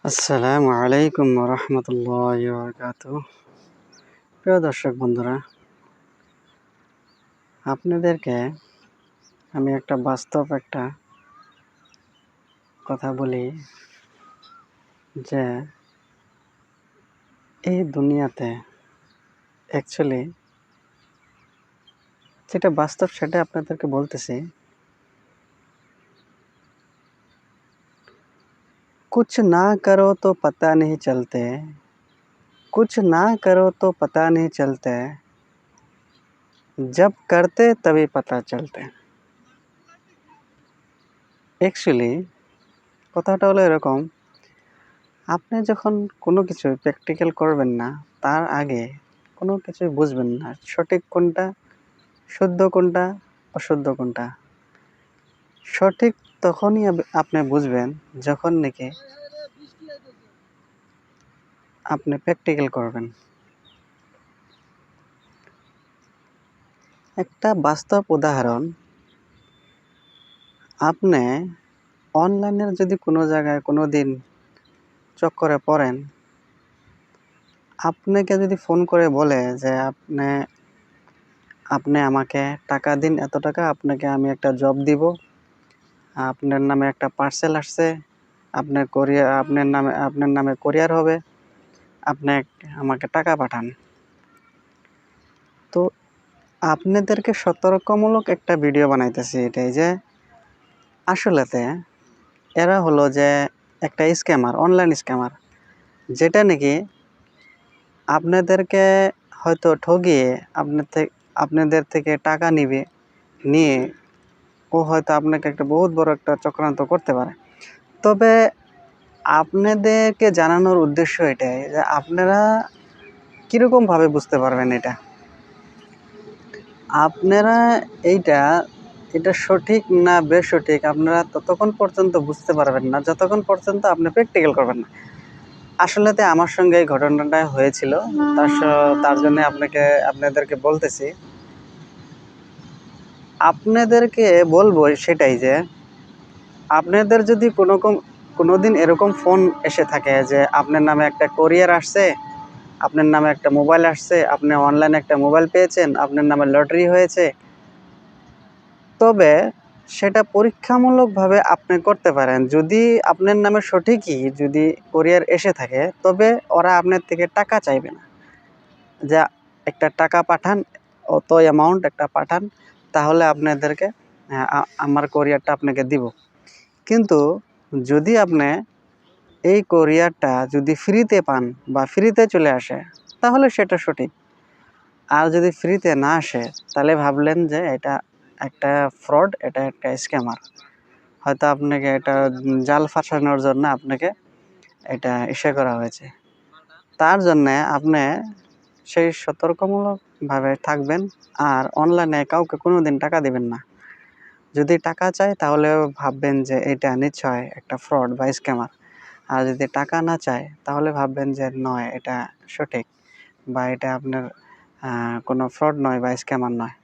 আসসালামু আলাইকুম রহমতুল্লাহি ওয়া বারাকাতুহু। প্রিয় দর্শক বন্ধুরা, আপনাদেরকে আমি একটা বাস্তব কথা বলি যে এই দুনিয়াতে অ্যাকচুয়ালি যেটা বাস্তব সেটা আপনাদেরকে বলতেছি। कुछ ना करो तो पता नहीं चलते, कुछ ना करो तो पता नहीं चलते, जब करते तभी पता चलते। অ্যাকচুয়ালি কথাটা হলো এরকম, আপনি যখন কোনো কিছু প্র্যাকটিক্যাল করবেন না, তার আগে কোনো কিছুই বুঝবেন না সঠিক কোনটা, শুদ্ধ কোনটা, অশুদ্ধ কোনটা। সঠিক তখনই আপনি বুঝবেন যখন নাকি আপনি প্র্যাকটিক্যাল করবেন। একটা বাস্তব উদাহরণ, আপনি অনলাইনের যদি কোনো জায়গায় কোনো দিন চক্করে পড়েন, আপনাকে যদি ফোন করে বলে যে আপনি আমাকে টাকা দিন, এত টাকা, আপনাকে আমি একটা জব দিব, আপনার নামে একটা পার্সেল আসছে, আপনার নামে কোরিয়ার হবে, আপনি আমাকে টাকা পাঠান। তো আপনাদেরকে সতর্কমূলক একটা ভিডিও বানাইতেছি, এটাই যে আসলেতে এরা হলো যে একটা স্ক্যামার, অনলাইন স্ক্যামার, যেটা নাকি আপনাদেরকে হয়তো ঠগিয়ে আপনাদের থেকে টাকা নিয়ে ও হয়তো আপনাকে একটা বহুত বড় একটা চক্রান্ত করতে পারে। তবে আপনাদেরকে জানানোর উদ্দেশ্য এটাই যে আপনারা কীরকমভাবে বুঝতে পারবেন এটা। আপনারা এটা সঠিক না বেসঠিক আপনারা ততক্ষণ পর্যন্ত বুঝতে পারবেন না যতক্ষণ পর্যন্ত আপনি প্র্যাকটিক্যাল করবেন না। আসলেতে আমার সঙ্গে এই ঘটনাটা হয়েছিল, তার জন্য আপনাদেরকে বলতেছি। আপনাদেরকে বলবো সেটাই যে আপনাদের যদি কোনোদিন এরকম ফোন এসে থাকে যে আপনার নামে একটা কোরিয়ার আসছে, আপনার নামে একটা মোবাইল আসছে, আপনি অনলাইনে একটা মোবাইল পেয়েছেন, আপনার নামে লটারি হয়েছে, তবে সেটা পরীক্ষামূলকভাবে আপনি করতে পারেন। যদি আপনার নামে সঠিকই যদি কোরিয়ার এসে থাকে, তবে ওরা আপনার থেকে টাকা চাইবে না যে একটা টাকা পাঠান, অত অ্যামাউন্ট একটা পাঠান, তাহলে আপনাদেরকে আমার কোরিয়ারটা আপনাকে দিব। কিন্তু যদি আপনি এই কোরিয়ারটা যদি ফ্রিতে পান বা ফ্রিতে চলে আসে, তাহলে সেটা সঠিক। আর যদি ফ্রিতে না আসে, তাহলে ভাবলেন যে এটা একটা ফ্রড, এটা একটা স্ক্যামার। হয়তো আপনাকে এটা জাল ফাসানোর জন্য আপনাকে এটা করা হয়েছে। তার জন্যে আপনি সেই সতর্কমূলকভাবে থাকবেন, আর অনলাইনে কাউকে কোনোদিন টাকা দিবেন না। যদি টাকা চায় তাহলে ভাববেন যে এটা নিশ্চয় একটা ফ্রড বা স্ক্যামার। আর যদি টাকা না চায় তাহলে ভাববেন যে নয়, এটা সঠিক, বা এটা আপনার কোনো ফ্রড নয় বা স্ক্যামার নয়।